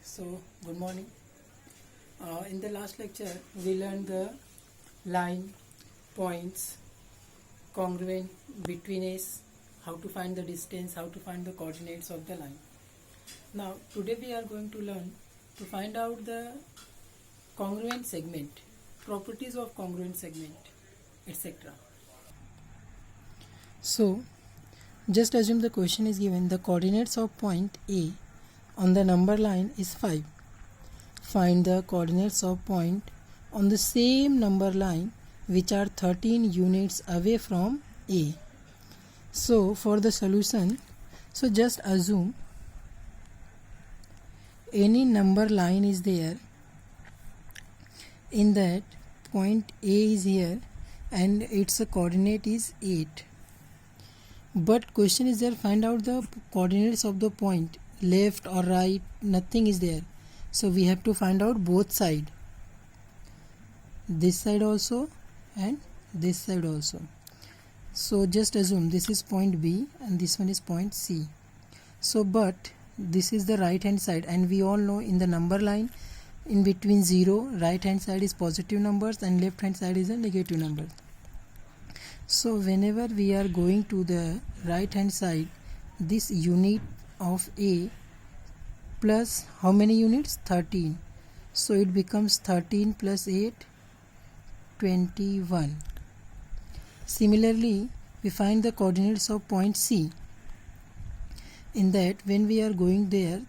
So, good morning. In the last lecture, we learned the line, points, congruent, between is, how to find the distance, how to find the coordinates of the line. Now, today we are going to learn to find out the congruent segment, properties of congruent segment, etc. So, just assume the question is given the coordinates of point A on the number line is 5. Find the coordinates of point on the same number line which are 13 units away from A. So for the solution, just assume any number line is there, in that point A is here and its coordinate is 8. But question is there, find out the coordinates of the point, left or right, nothing is there. So we have to find out both side, this side also and this side also. So just assume this is point B and this one is point C. So but this is the right hand side, and we all know in the number line in between 0, right hand side is positive numbers and left hand side is a negative number. So whenever we are going to the right hand side, this unit of A plus how many units? 13. So it becomes 13 plus 8, 21. Similarly, we find the coordinates of point C. In that, when we are going there,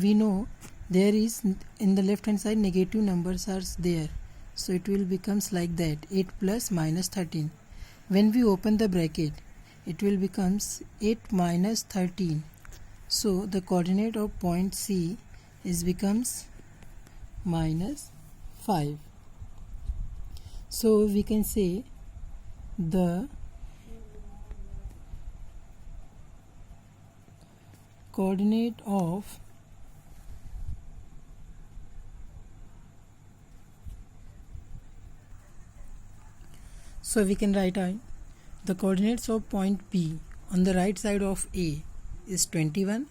we know there is in the left hand side negative numbers are there. So it will becomes like that, 8 plus minus 13. When we open the bracket, it will becomes 8 minus 13. So the coordinate of point C is becomes minus 5. So we can say the coordinate of we can write out the coordinates of point B on the right side of A is 21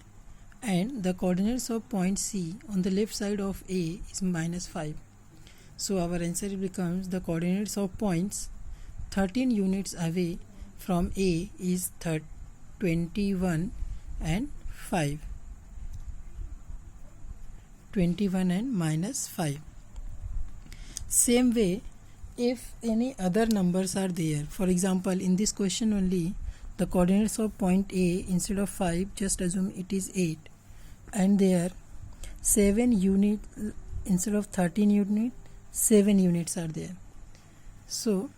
and the coordinates of point C on the left side of A is minus 5. So our answer becomes the coordinates of points 13 units away from A is 21 and 5. 21 and minus 5. Same way, if any other numbers are there, for example in this question only the coordinates of point A instead of 5, just assume it is 8, and there 7 unit instead of 13 unit, 7 units are there. So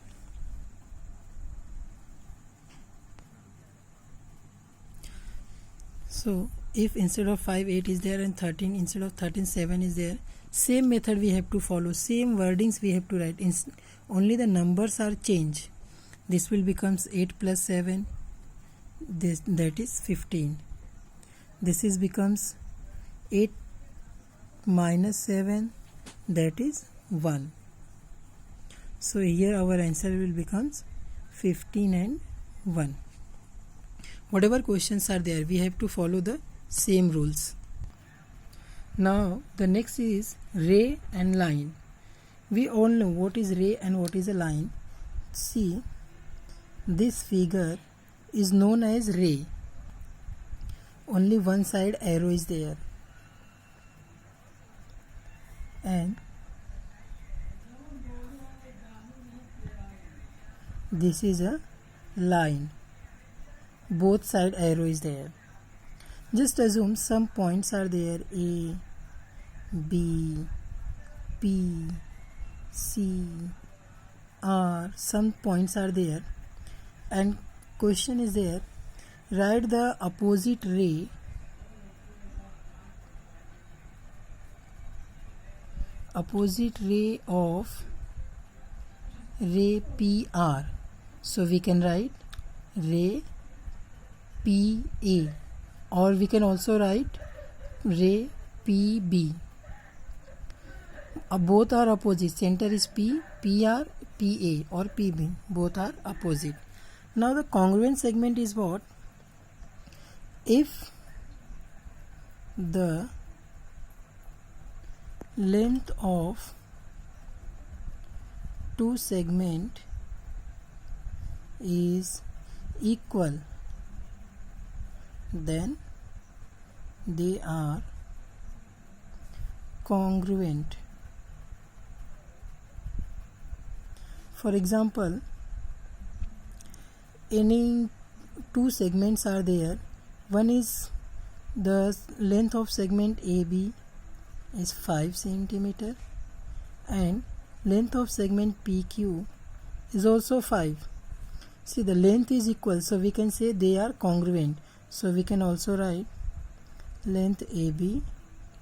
if instead of 5 8 is there and 13 instead of 13 7 is there, same method we have to follow, same wordings we have to write, only the numbers are changed. This will becomes 8 plus 7, that is 15. This is becomes 8 minus 7, that is 1. So here our answer will becomes 15 and 1. Whatever questions are there, we have to follow the same rules. Now the next is ray and line. We all know what is ray and what is a line. See, this figure is known as ray. Only one side arrow is there, and this is a line. Both side arrow is there. Just assume some points are there, A, B, P, C, R, some points are there, and question is there, write the opposite ray of ray PR. So we can write ray PA, or we can also write ray PB. Both are opposite, center is P, PR, PA or PB, both are opposite. Now the congruent segment is what? If the length of two segment is equal, then they are congruent. For example, any two segments are there. One is the length of segment AB is 5 centimeter and length of segment PQ is also 5. See, the length is equal, so we can say they are congruent. So we can also write length AB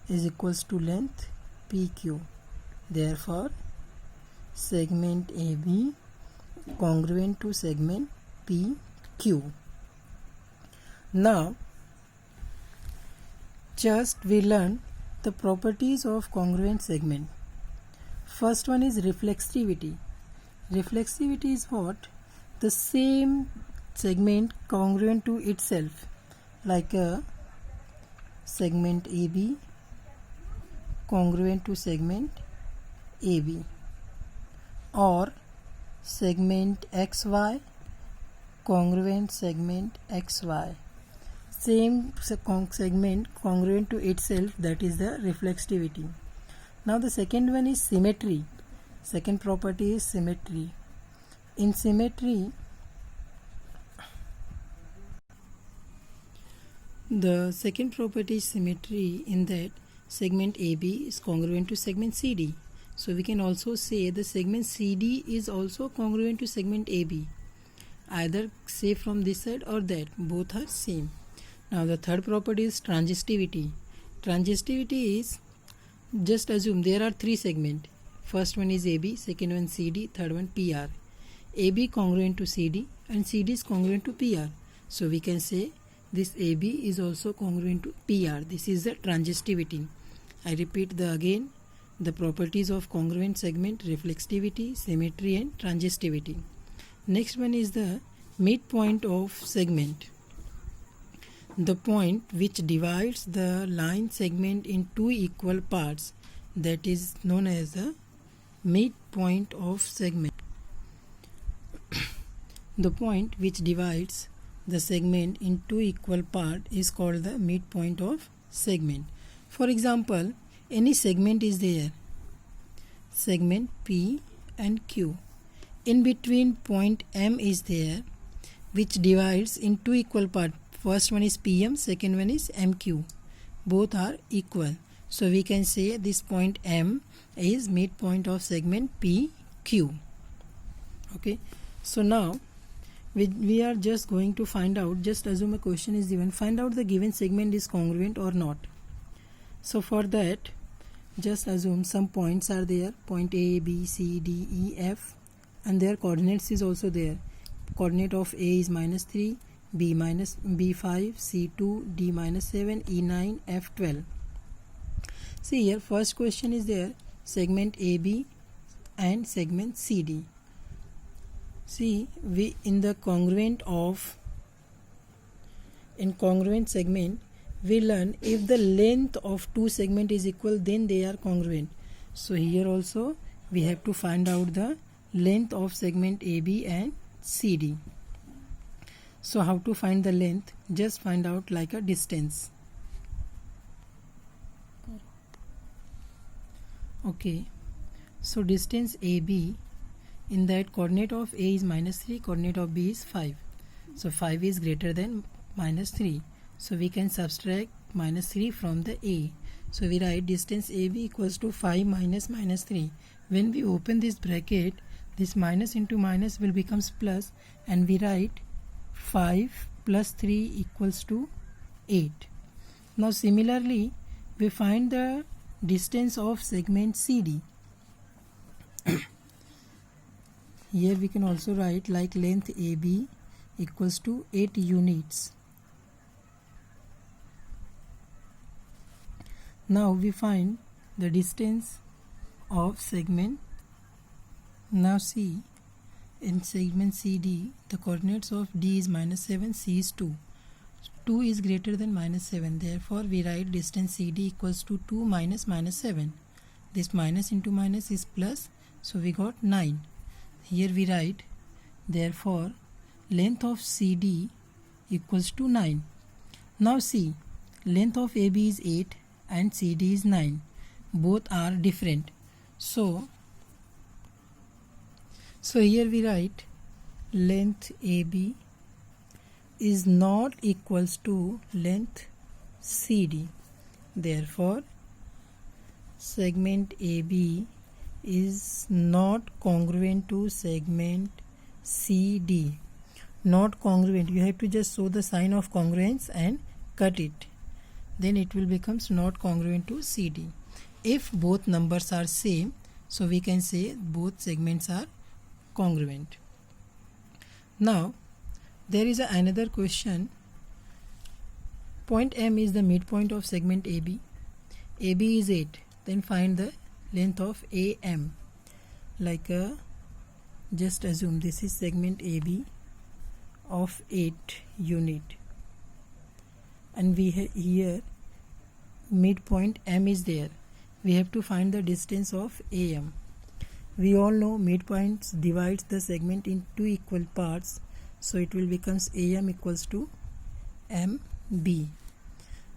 is equals to length PQ. Therefore, segment AB congruent to segment PQ. Now, just we learn the properties of congruent segment. First one is reflexivity. Reflexivity is what? The same segment congruent to itself, like a segment AB congruent to segment AB, or segment XY congruent segment XY. Same segment congruent to itself, that is the reflexivity. Now the second one is symmetry. Second property is symmetry. In symmetry, the second property is symmetry, in that segment AB is congruent to segment CD. So we can also say the segment CD is also congruent to segment AB. Either say from this side or that, both are same. Now the third property is transitivity. Transitivity is, just assume there are three segments. First one is AB, second one CD, third one PR. AB congruent to CD and CD is congruent to PR. So we can say this AB is also congruent to PR. This is the transitivity. I repeat again the properties of congruent segment: reflexivity, symmetry and transitivity. Next one is the midpoint of segment. The point which divides the line segment in two equal parts, that is known as the midpoint of segment. The point which divides the segment in two equal parts is called the midpoint of segment. For example, any segment is there, segment P and Q. In between, point M is there, which divides in two equal parts. First one is PM, second one is MQ. Both are equal. So we can say this point M is midpoint of segment PQ. Okay. So now we are just going to find out, just assume a question is given, find out the given segment is congruent or not. So for that, just assume some points are there, point A, B, C, D, E, F, and their coordinates is also there. Coordinate of A is -3, B minus B5, C2, D -7, E9, F12. See here, first question is there, segment AB and segment CD. See, we in congruent segment, we learn if the length of two segment is equal, then they are congruent. So here also we have to find out the length of segment AB and CD. So how to find the length? Just find out like a distance. Okay, so distance AB, in that coordinate of A is -3, coordinate of B is 5. So 5 is greater than -3. So we can subtract -3 from the A. So we write distance AB equals to 5 minus -3. When we open this bracket, this minus into minus will becomes plus, and we write 5 plus 3 equals to 8. Now similarly, we find the distance of segment CD. Here we can also write like length AB equals to 8 units. Now we find the distance of segment. Now see, in segment CD, the coordinates of D is -7, C is 2. 2 is greater than -7. Therefore, we write distance CD equals to 2 minus -7. This minus into minus is plus, so we got 9. Here we write, therefore length of CD equals to 9. Now see, length of AB is 8 and CD is 9. Both are different. So here we write length AB is not equals to length CD. Therefore segment AB is not congruent to segment CD. Not congruent, you have to just show the sign of congruence and cut it, then it will becomes not congruent to CD. If both numbers are same, so we can say both segments are congruent. Now there is another question. Point M is the midpoint of segment AB. AB is 8. Then find the length of AM. Just assume this is segment AB of 8 unit, and we have here midpoint M is there. We have to find the distance of AM. We all know midpoints divides the segment in two equal parts, so it will becomes AM equals to MB.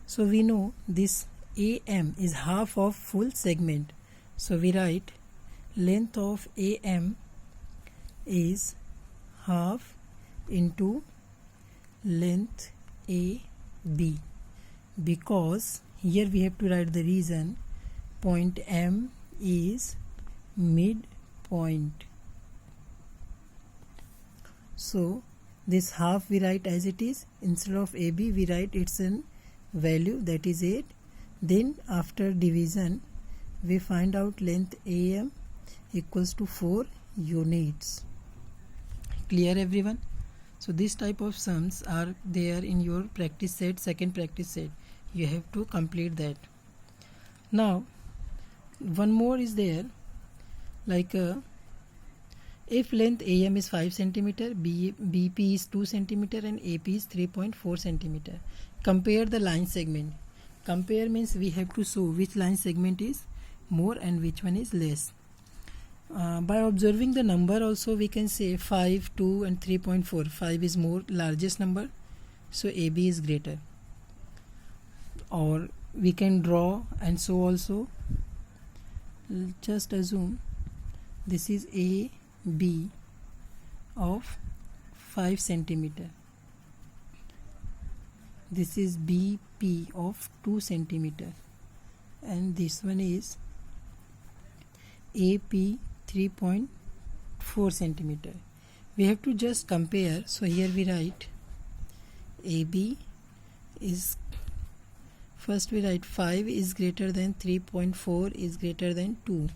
So we know this AM is half of full segment, so we write length of AM is half into length AB, because here we have to write the reason. Point M is midpoint, so this half we write as it is. Instead of AB we write its an value, that is 8. Then after division we find out length AM equals to 4 units. Clear everyone? So this type of sums are there in your practice set, second practice set. You have to complete that. Now one more is there, if length AM is 5 cm, BP is 2 cm and AP is 3.4 cm. Compare the line segment. Compare means we have to show which line segment is more and which one is less. By observing the number also we can say 5, 2 and 3.4. 5 is more largest number, so AB is greater. Or we can draw and so also. Just assume this is AB of 5 cm. This is BP of 2 cm. And this one is AP 3.4 cm. We have to just compare. So here we write AB is, first we write 5 is greater than 3.4 is greater than 2.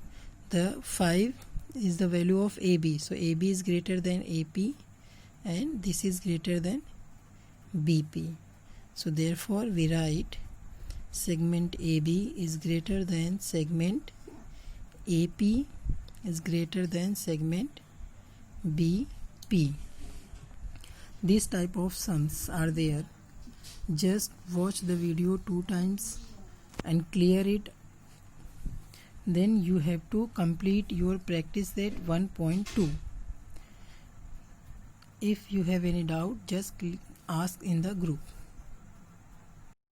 The 5 is the value of AB, so AB is greater than AP and this is greater than BP. So therefore we write segment AB is greater than segment AP is greater than segment BP. These type of sums are there. Just watch the video 2 times and clear it. Then you have to complete your practice set 1.2. If you have any doubt, just ask in the group.